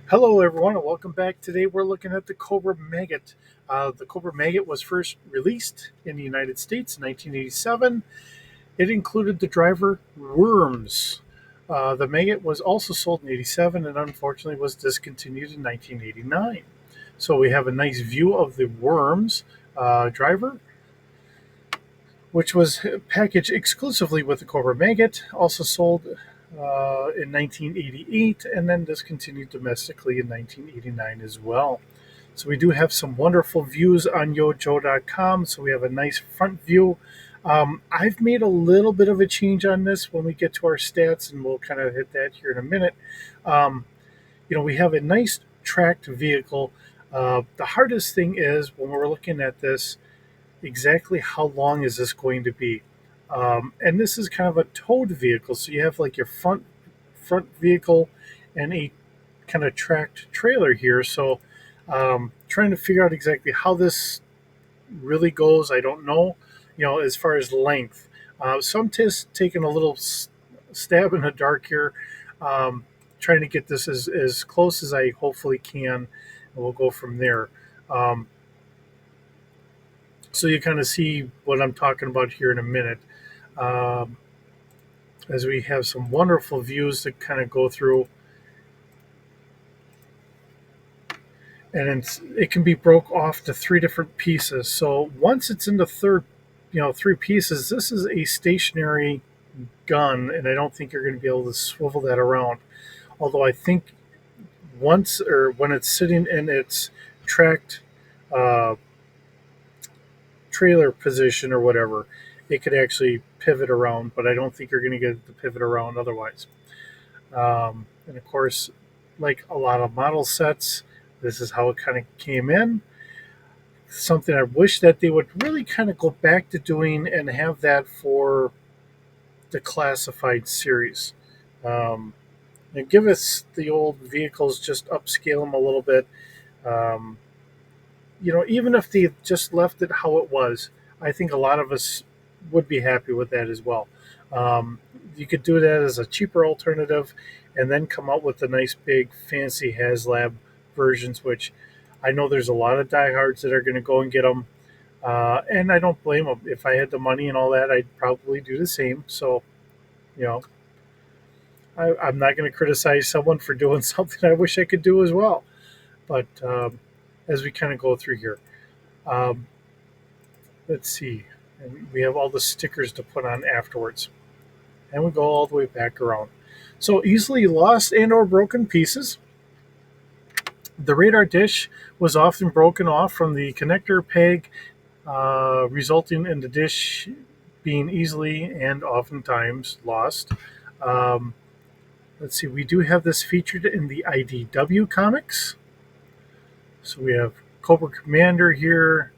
Hello, everyone, and welcome back. Today, we're looking at the Cobra Magot. The Cobra Magot was first released in the United States in 1987. It included the driver Worms. The Magot was also sold in 87 and unfortunately was discontinued in 1989. So, we have a nice view of the Worms driver, which was packaged exclusively with the Cobra Magot, also sold in 1988 and then discontinued domestically in 1989 as well. So we do have some wonderful views on yojo.com. So we have a nice front view. I've made a little bit of a change on this when we get to our stats, and we'll kind of hit that here in a minute. Um, we have a nice tracked vehicle. The hardest thing is when we're looking at this, exactly how long is this going to be? And this is kind of a towed vehicle, so you have like your front vehicle and a kind of tracked trailer here. So trying to figure out exactly how this really goes, I don't know. As far as length, so I'm just taking a little stab in the dark here, um, trying to get this as close as I hopefully can, and we'll go from there. Um, so you kind of see what I'm talking about here in a minute. Um, as we have some wonderful views to kind of go through, and it can be broke off to three different pieces. So once it's in the three pieces, this is a stationary gun, and I don't think you're going to be able to swivel that around. Although I think once or when it's sitting in its tracked uh, trailer position or whatever, it could actually pivot around, but I don't think you're going to get it to pivot around otherwise. And of course, like a lot of model sets, this is how it kind of came in. Something I wish that they would really kind of go back to doing and have that for the classified series. Um, and give us the old vehicles, just upscale them a little bit. Um, even if they just left it how it was, I think a lot of us would be happy with that as well. Um, you could do that as a cheaper alternative and then come out with the nice big fancy HasLab versions, which I know there's a lot of diehards that are going to go and get them. And I don't blame them. If I had the money and all that, I'd probably do the same. So, you know, I'm not going to criticize someone for doing something I wish I could do as well. But as we kind of go through here, um, let's see. And we have all the stickers to put on afterwards. And we go all the way back around. So easily lost and or broken pieces. The radar dish was often broken off from the connector peg, resulting in the dish being easily and oftentimes lost. Um, let's see, we do have this featured in the IDW comics. So we have Cobra Commander here,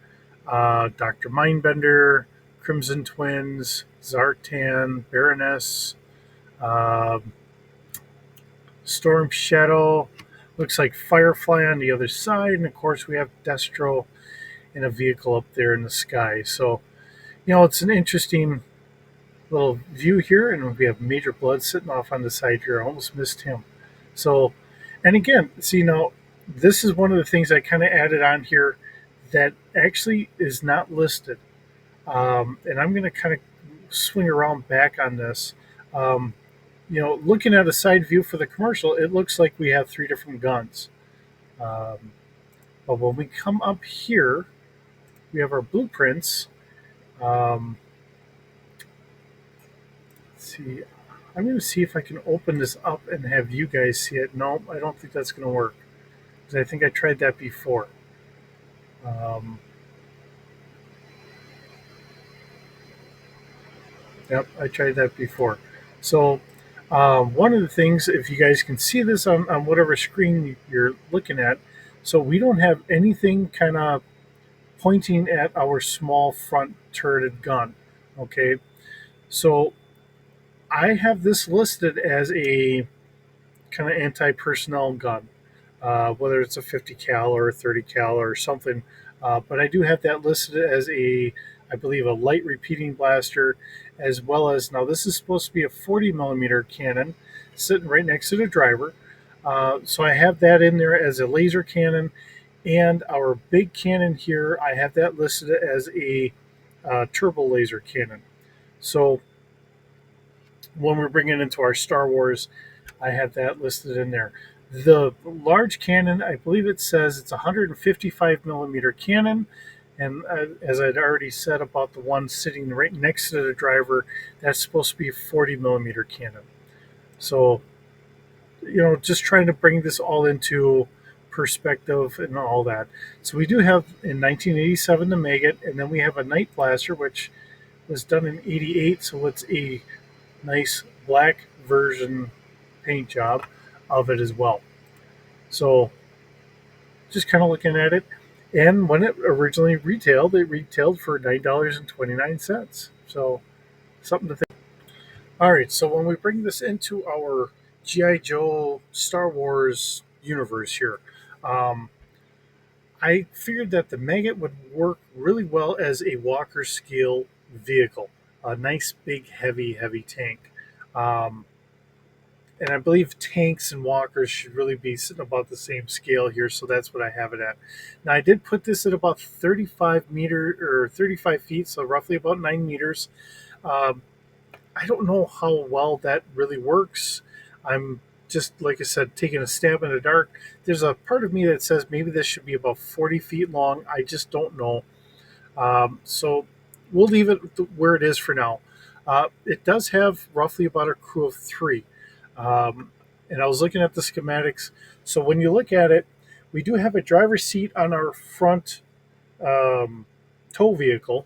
Dr. Mindbender, Crimson Twins, Zartan, Baroness, um Storm Shadow. Looks like Firefly on the other side, and of course we have Destro in a vehicle up there in the sky. So it's an interesting little view here, and we have Major Blood sitting off on the side here. I almost missed him. So, and again, see now, this is one of the things I kind of added on here that actually is not listed. And I'm going to kind of swing around back on this. Um, looking at a side view for the commercial, it looks like we have three different guns. Um, but when we come up here, we have our blueprints. Um, let's see. I'm going to see if I can open this up and have you guys see it. No, I don't think that's going to work because I think I tried that before. Um, yep, I tried that before. So, one of the things, if you guys can see this on whatever screen you're looking at, so we don't have anything kind of pointing at our small front turreted gun. Okay, so I have this listed as a kind of anti-personnel gun, whether it's a 50 cal or a 30 cal or something. But I do have that listed as I believe, a light repeating blaster, as well as now this is supposed to be a 40 millimeter cannon, sitting right next to the driver. So I have that in there as a laser cannon, and our big cannon here, I have that listed as a turbo laser cannon. So when we're bringing it into our Star Wars, I have that listed in there. The large cannon, I believe it says it's a 155 millimeter cannon. And as I'd already said about the one sitting right next to the driver, that's supposed to be a 40 millimeter cannon. So, just trying to bring this all into perspective and all that. So we do have in 1987 the Maggot, and then we have a Night Blaster, which was done in 88. So it's a nice black version paint job of it as well. So just kind of looking at it. And when it originally retailed, it retailed for $9.29. So something to think. All right, so when we bring this into our GI Joe Star Wars universe here, um, I figured that the Maggot would work really well as a Walker scale vehicle, a nice big heavy tank. Um, and I believe tanks and walkers should really be sitting about the same scale here, so that's what I have it at. Now I did put this at about 35 feet, so roughly about 9 meters. Um, I don't know how well that really works. I'm just, like I said, taking a stab in the dark. There's a part of me that says maybe this should be about 40 feet long. I just don't know. So we'll leave it where it is for now. It does have roughly about a crew of three. Um, and I was looking at the schematics. So when you look at it, we do have a driver's seat on our front um, tow vehicle.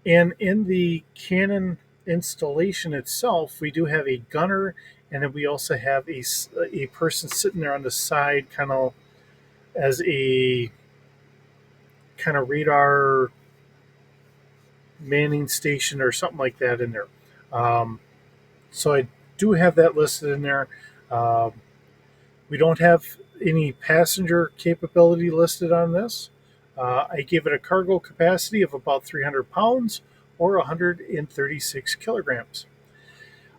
And in the Canon installation itself, we do have a gunner, and then we also have a person sitting there on the side, kind of as a kind of radar manning station or something like that in there. Um, so I do have that listed in there. Um, we don't have any passenger capability listed on this. I gave it a cargo capacity of about 300 pounds or 136 kilograms.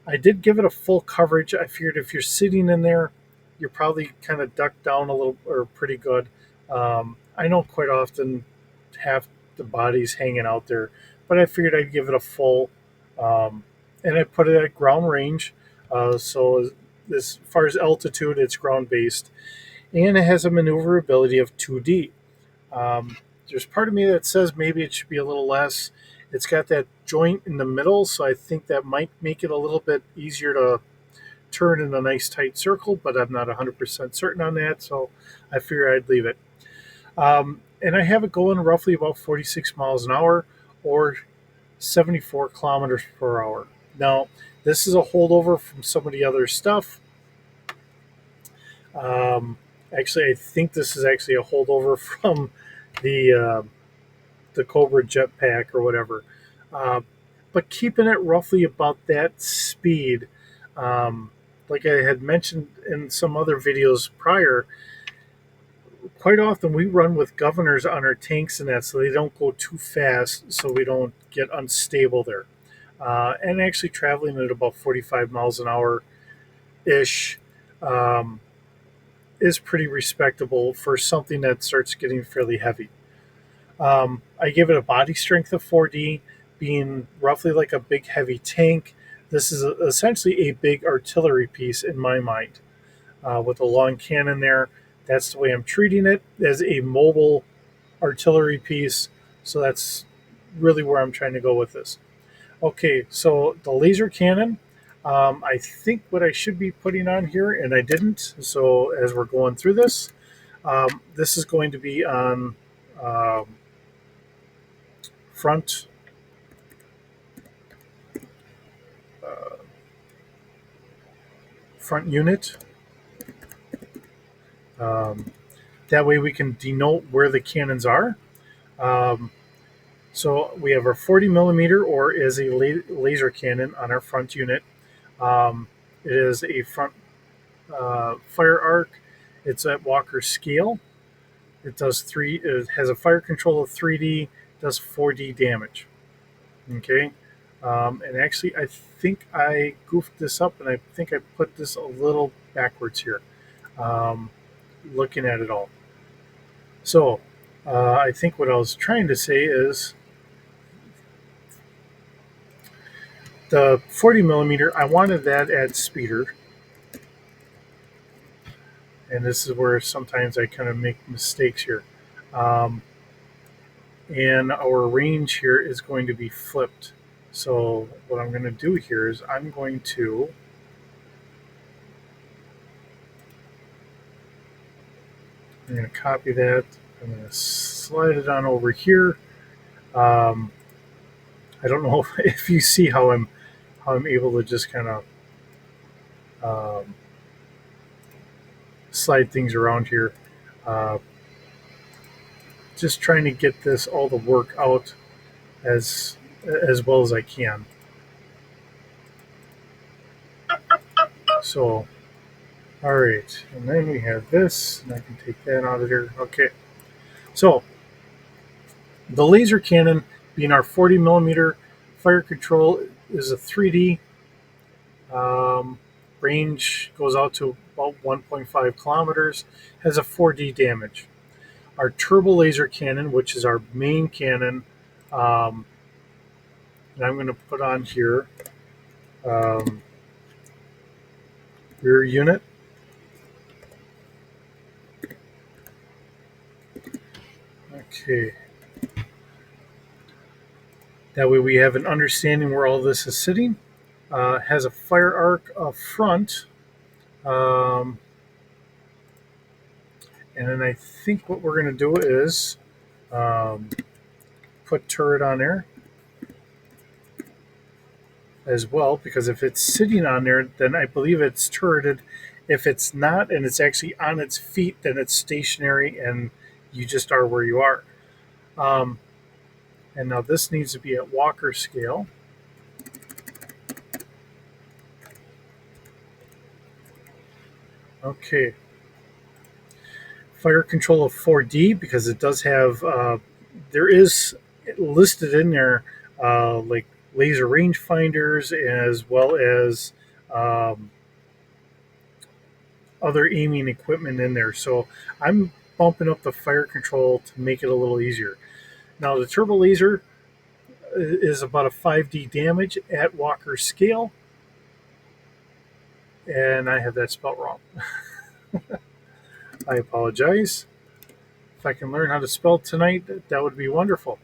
I did give it a full coverage. I figured if you're sitting in there, you're probably kind of ducked down a little or pretty good. I know quite often half the body's hanging out there, but I figured I'd give it a full, um, and I put it at ground range. So as far as altitude, it's ground based, and it has a maneuverability of 2D. Um, there's part of me that says maybe it should be a little less. It's got that joint in the middle, so I think that might make it a little bit easier to turn in a nice tight circle, but I'm not 100% certain on that, so I figure I'd leave it. And I have it going roughly about 46 miles an hour or 74 kilometers per hour. Now, this is a holdover from some of the other stuff. Um, Actually, I think this is actually a holdover from the the Cobra jetpack or whatever. Uh, but keeping it roughly about that speed, um, like I had mentioned in some other videos prior, quite often we run with governors on our tanks and that so they don't go too fast so we don't get unstable there. And actually traveling at about 45 miles an hour ish um, is pretty respectable for something that starts getting fairly heavy. I give it a body strength of 4D, being roughly like a big heavy tank. This is essentially a big artillery piece in my mind, with a long cannon there. That's the way I'm treating it, as a mobile artillery piece. So that's really where I'm trying to go with this. Okay, so the laser cannon. I think what I should be putting on here, and I didn't. So as we're going through this is going to be on um, front uh, front unit. Um, that way we can denote where the cannons are. Um, so we have our 40 millimeter or is a laser cannon on our front unit. It is a front fire arc. It's at Walker scale. It does three. It has a fire control of 3D. Does 4D damage. Okay. And actually, I think I goofed this up, and I think I put this a little backwards here. um, looking at it all. So I think what I was trying to say is the 40 millimeter, I wanted that at speeder. And this is where sometimes I kind of make mistakes here. Um, and our range here is going to be flipped. So what I'm going to do here is I'm going to copy that. I'm going to slide it on over here. Um, I don't know if you see how I'm able to just kind of um, slide things around here. Uh, just trying to get this all to work out as as well as I can. So, all right, and then we have this, and I can take that out of here. Okay, so the laser cannon, being our 40 millimeter fire control, is a 3D. Um, range goes out to about 1.5 kilometers. Has a 4D damage. Our turbo laser cannon, which is our main cannon, um, and I'm going to put on here um, rear unit. Okay, that way we have an understanding where all this is sitting. Has a fire arc up front. Um, and then I think what we're going to do is um, put turret on there as well, because if it's sitting on there, then I believe it's turreted. If it's not and it's actually on its feet, then it's stationary and you just are where you are. Um, and now this needs to be at Walker scale. Okay. Fire control of 4D, because it does have, there is listed in there like laser rangefinders as well as um, other aiming equipment in there. So I'm bumping up the fire control to make it a little easier. Now the turbo laser is about a 5D damage at Walker scale, and I have that spelled wrong. I apologize. If I can learn how to spell tonight, that would be wonderful.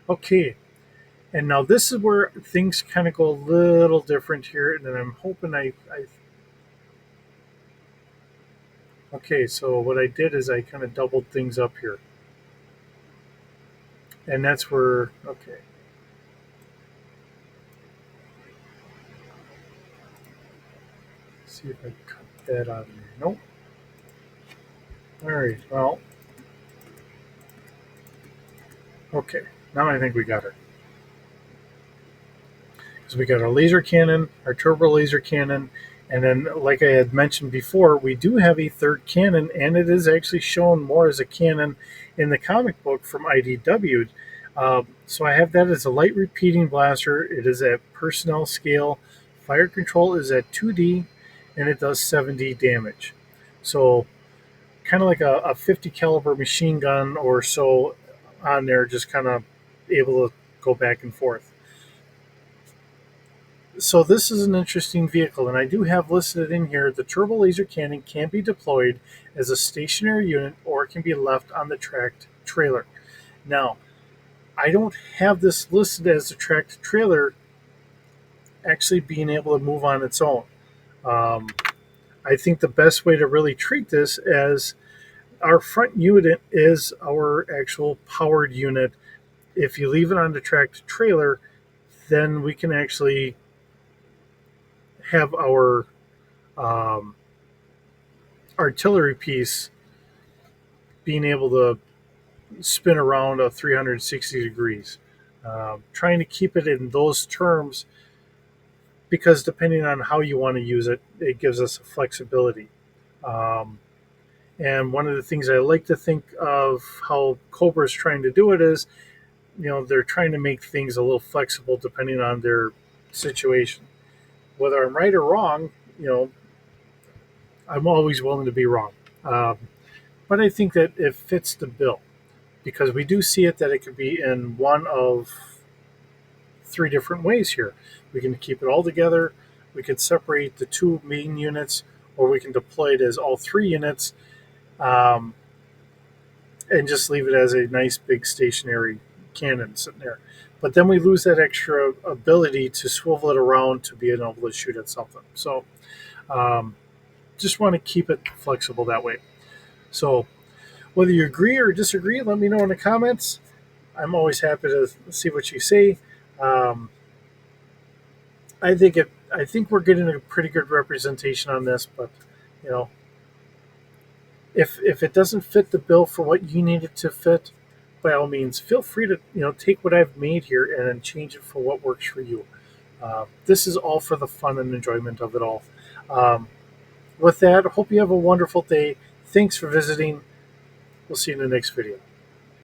Okay, and now this is where things kind of go a little different here, and then I'm hoping I okay, so what I did is I kind of doubled things up here. And that's where, okay, see if I cut that out of here. Nope. All right, well, okay, now I think we got it. Because we got our laser cannon, our turbo laser cannon, and then, like I had mentioned before, we do have a third cannon, and it is actually shown more as a cannon in the comic book from IDW. So I have that as a light repeating blaster. It is at personnel scale. Fire control is at 2D, and it does 7D damage. So kind of like a 50 caliber machine gun or so on there, just kind of able to go back and forth. So this is an interesting vehicle, and I do have listed in here the turbo laser cannon can be deployed as a stationary unit or it can be left on the tracked trailer. Now, I don't have this listed as a tracked trailer actually being able to move on its own. Um, I think the best way to really treat this as our front unit is our actual powered unit. If you leave it on the tracked trailer, then we can actually have our um, artillery piece being able to spin around 360 degrees. Trying to keep it in those terms because depending on how you want to use it, it gives us flexibility. Um, and one of the things I like to think of how Cobra is trying to do it is, they're trying to make things a little flexible depending on their situation. Whether I'm right or wrong, I'm always willing to be wrong. Um, but I think that it fits the bill because we do see it that it could be in one of three different ways here. We can keep it all together, we can separate the two main units, or we can deploy it as all three units, um, and just leave it as a nice big stationary cannon sitting there. But then we lose that extra ability to swivel it around to be able to shoot at something. So um, just want to keep it flexible that way. So whether you agree or disagree, let me know in the comments. I'm always happy to see what you say. Um, I think we're getting a pretty good representation on this, but you know, if it doesn't fit the bill for what you need it to fit, by all means, feel free to take what I've made here and then change it for what works for you. This is all for the fun and enjoyment of it all. Um, with that, I hope you have a wonderful day. Thanks for visiting. We'll see you in the next video.